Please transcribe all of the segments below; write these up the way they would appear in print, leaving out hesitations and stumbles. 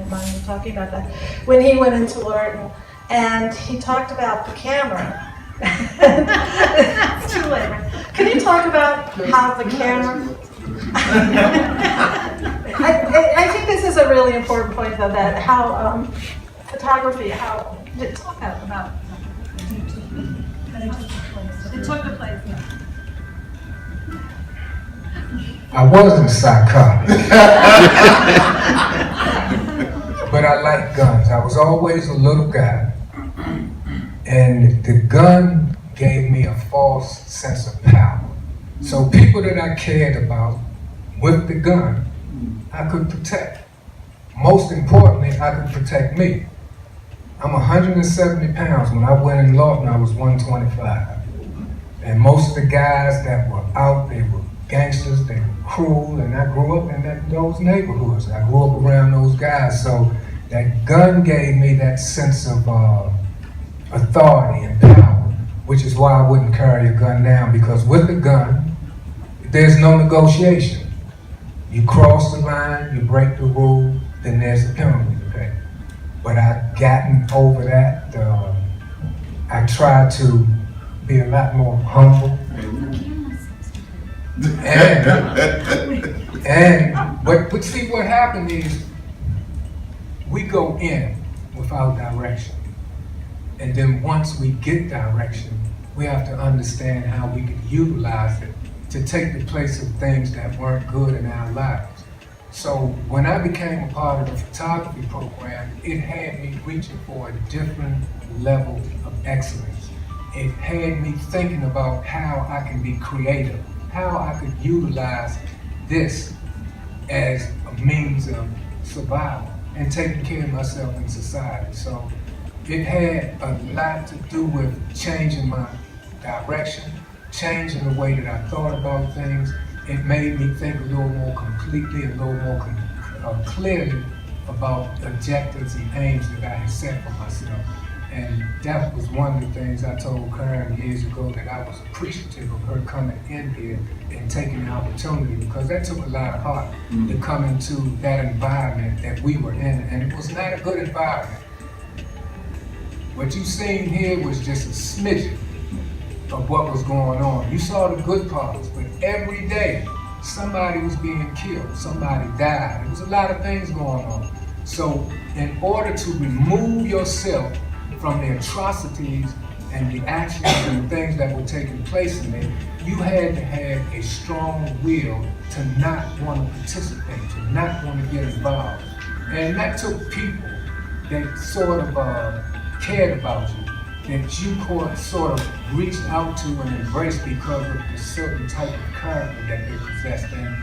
of mine was talking about that, when he went into Lorton, and he talked about the camera. It's too late, right? Can you talk about how the camera... I think this is a really important point, though, that how photography, how... Talk about... It took the place, yeah. I wasn't psychotic, but I like guns. I was always a little guy, and the gun gave me a false sense of power. So people that I cared about with the gun, I could protect. Most importantly, I could protect me. I'm 170 pounds. When I went in Lorton, I was 125. And most of the guys that were out, they were gangsters, they were cruel, and I grew up in those neighborhoods. I grew up around those guys, so that gun gave me that sense of authority and power, which is why I wouldn't carry a gun now, because with a gun, there's no negotiation. You cross the line, you break the rule, then there's a penalty to pay. But I've gotten over that. I try to be a lot more humble. But see, what happened is we go in without direction. And then once we get direction, we have to understand how we can utilize it to take the place of things that weren't good in our lives. So when I became a part of the photography program, it had me reaching for a different level of excellence. It had me thinking about how I can be creative, how I could utilize this as a means of survival and taking care of myself in society. So it had a lot to do with changing my direction, changing the way that I thought about things. It made me think a little more completely, a little more clearly about objectives and aims that I had set for myself. And that was one of the things I told Karen years ago, that I was appreciative of her coming in here and taking the opportunity, because that took a lot of heart to come into that environment that we were in, and it was not a good environment. What you seen here was just a smidgen of what was going on. You saw the good parts, but every day somebody was being killed, somebody died. There was a lot of things going on. So in order to remove yourself from the atrocities and the actions and the things that were taking place in it, you had to have a strong will to not want to participate, to not want to get involved. And that took people that sort of cared about you, that you sort of reached out to and embraced because of the certain type of character that they possessed. And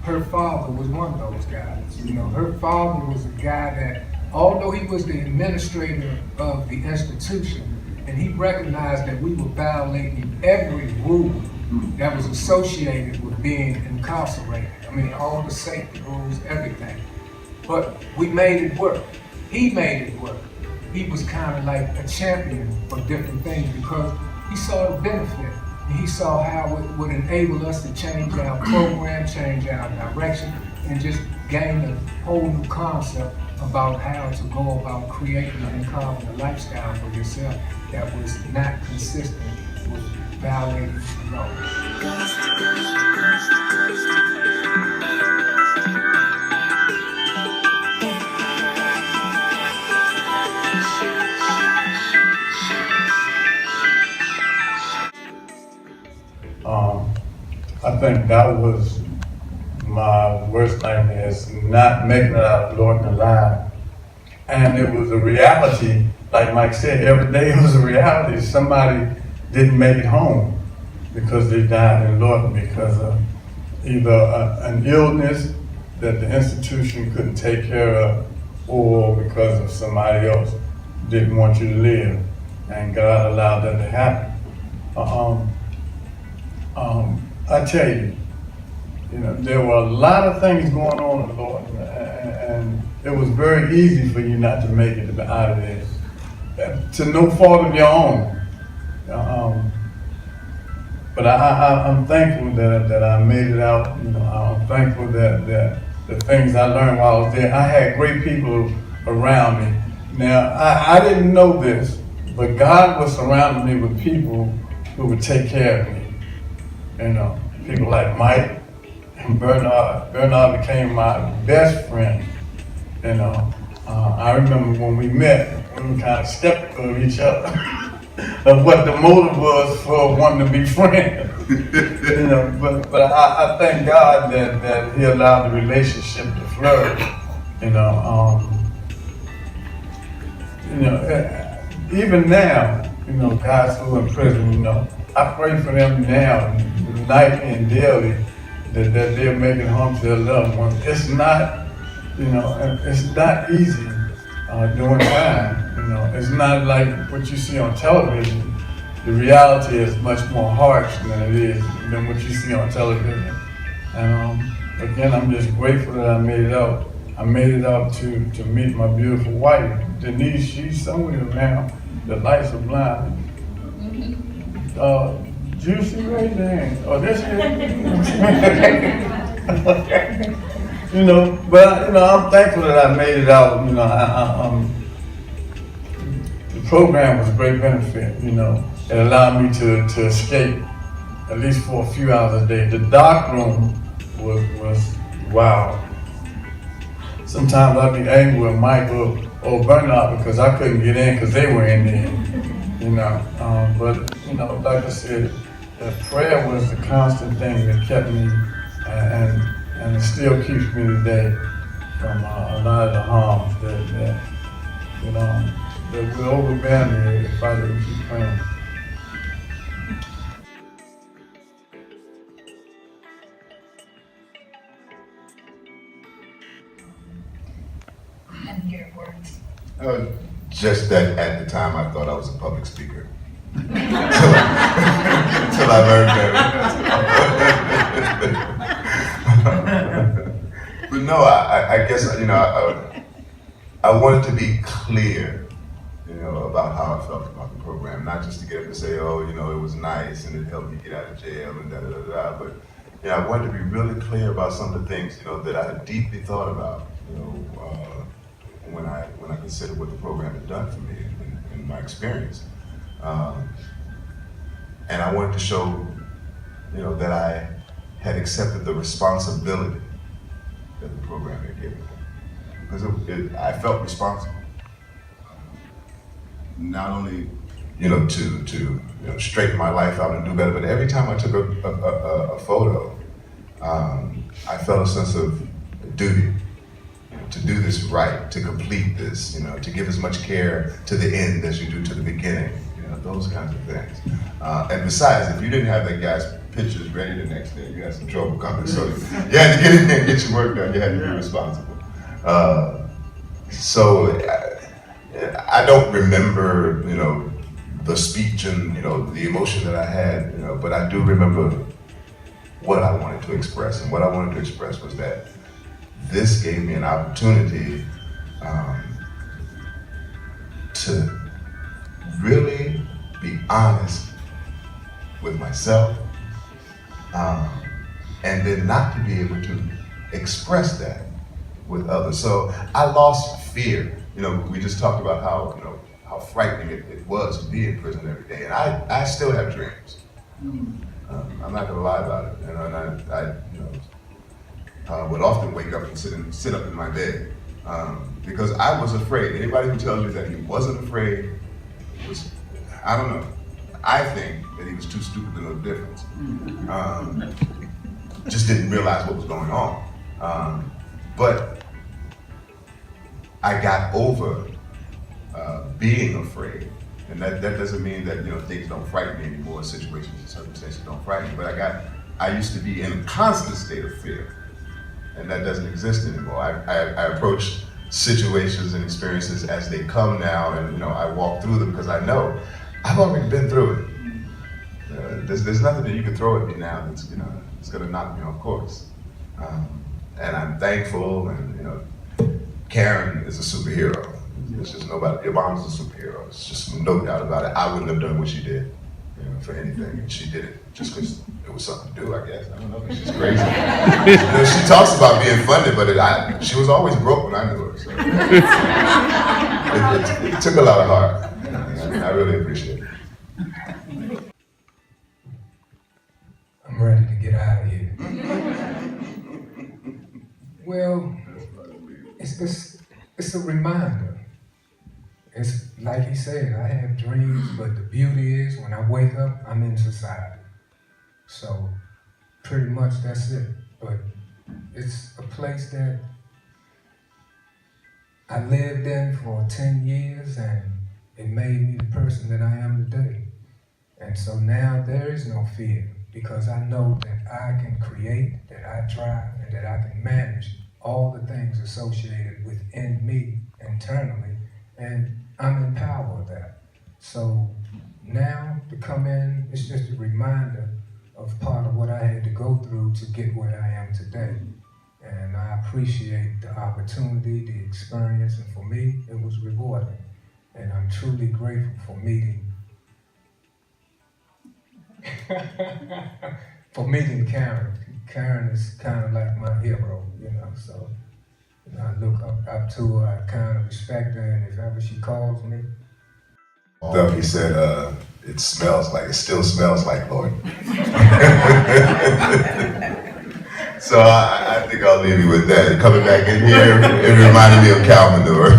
her father was one of those guys. You know, her father was a guy that, although he was the administrator of the institution, and he recognized that we were violating every rule that was associated with being incarcerated. I mean, all the safety rules, everything. But we made it work. He made it work. He was kind of like a champion for different things because he saw the benefit. And he saw how it would enable us to change our program, change our direction, and just gain a whole new concept about how to go about creating and carving a lifestyle for yourself that was not consistent with violating the law. I think that was my worst nightmare, is not making it out of Lorton alive. And it was a reality, like Mike said, every day it was a reality. Somebody didn't make it home because they died in Lorton because of either an illness that the institution couldn't take care of, or because of somebody else didn't want you to live, and God allowed that to happen. I tell you, there were a lot of things going on in Lorton, and it was very easy for you not to make it out of this, to no fault of your own. But I'm thankful that I made it out. I'm thankful that the things I learned while I was there. I had great people around me. Now, I didn't know this, but God was surrounding me with people who would take care of me. You know, people like Mike and Bernard. Bernard became my best friend. You know, I remember when we met, we were kind of skeptical of each other, of what the motive was for wanting to be friends. You know, but I thank God that He allowed the relationship to flourish. Even now, guys who are in prison, I pray for them now, night and daily, that they're making home to their loved ones. It's not, it's not easy doing time. It's not like what you see on television. The reality is much more harsh than what you see on television. And again, I'm just grateful that I made it out. I made it out to meet my beautiful wife, Denise. She's somewhere around. The lights are blind. Juicy right there. Oh, this is. But I'm thankful that I made it out. The program was a great benefit. It allowed me to escape at least for a few hours a day. The DarkRoom was wow. Sometimes I'd be angry with Mike or Bernard because I couldn't get in because they were in there, But like I said, that prayer was the constant thing that kept me, and it still keeps me today from a lot of the harms that will overbear me if I didn't keep praying. And your words. Just that at the time I thought I was a public speaker. Until I learned better. But no, I guess, I wanted to be clear, about how I felt about the program. Not just to get up and say, oh, it was nice and it helped me get out of jail and da-da-da-da. But, I wanted to be really clear about some of the things, that I had deeply thought about, when I considered what the program had done for me in my experience. And I wanted to show, that I had accepted the responsibility that the program had given me. Because I felt responsible. Not only, to straighten my life out and do better, but every time I took a photo, I felt a sense of duty. To do this right, to complete this, to give as much care to the end as you do to the beginning, those kinds of things. And besides, if you didn't have that guy's pictures ready the next day, you had some trouble coming. So you had to get in there and get your work done. You had to be responsible. So I don't remember, the speech and, the emotion that I had, but I do remember what I wanted to express. And what I wanted to express was that this gave me an opportunity to really be honest with myself, and then not to be able to express that with others. So I lost fear. We just talked about how frightening it was to be in prison every day, and I still have dreams. I'm not gonna lie about it, and I would often wake up and sit up in my bed because I was afraid. Anybody who tells me that he wasn't afraid was, I don't know. I think that he was too stupid to know the difference. Just didn't realize what was going on. But I got over being afraid. And that doesn't mean that things don't frighten me anymore, situations and circumstances don't frighten me, but I used to be in a constant state of fear. And that doesn't exist anymore. I approach situations and experiences as they come now, and I walk through them because I know I've already been through it. There's nothing that you can throw at me now that's it's gonna knock me off course. And I'm thankful, and Karen is a superhero. It's just nobody. Your mom's a superhero. It's just no doubt about it. I wouldn't have done what she did you know, for anything. And she did it just because it was something to do, I guess. I don't know, she's crazy. You know, she talks about being funded, but she was always broke when I knew her. So. It took a lot of heart. I really appreciate it. I'm ready to get out of here. Well, it's a reminder. It's like he said, I have dreams, but the beauty is when I wake up, I'm in society. So pretty much that's it. But it's a place that I lived in for 10 years and it made me the person that I am today. And so now there is no fear because I know that I can create, that I try, and that I can manage all the things associated within me internally, and I'm in power of that. So now to come in, it's just a reminder of part of what I had to go through to get where I am today. And I appreciate the opportunity, the experience, and for me, it was rewarding. And I'm truly grateful for meeting Karen. Karen is kind of like my hero, you know, so you know, I look up to her, I kind of respect her, and if ever she calls me. He said, it still smells like Lorton. So I think I'll leave you with that. Coming back in here, it reminded me of cow manure.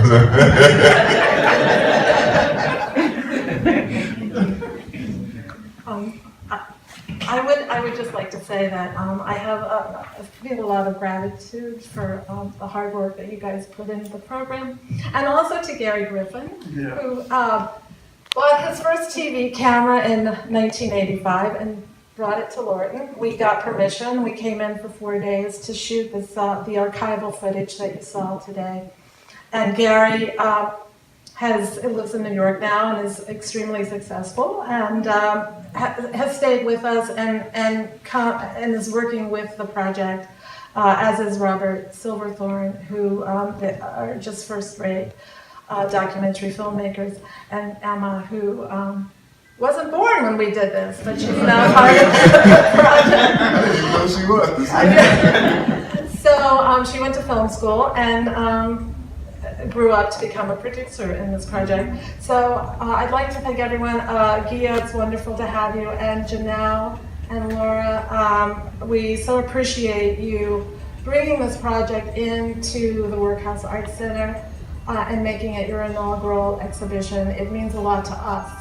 I would just like to say that I feel a lot of gratitude for the hard work that you guys put into the program, and also to Gary Griffin, who bought his first TV camera in 1985 and brought it to Lorton. We got permission. We came in for 4 days to shoot this, the archival footage that you saw today. And Gary lives in New York now and is extremely successful, and has stayed with us and is working with the project, as is Robert Silverthorne, who are just first-rate documentary filmmakers, and Emma, who wasn't born when we did this, but she's now part of the project. I didn't even know she was. So she went to film school and grew up to become a producer in this project. So I'd like to thank everyone. Gia, it's wonderful to have you, and Janelle and Laura. We so appreciate you bringing this project into the Workhouse Arts Center and making it your inaugural exhibition. It means a lot to us.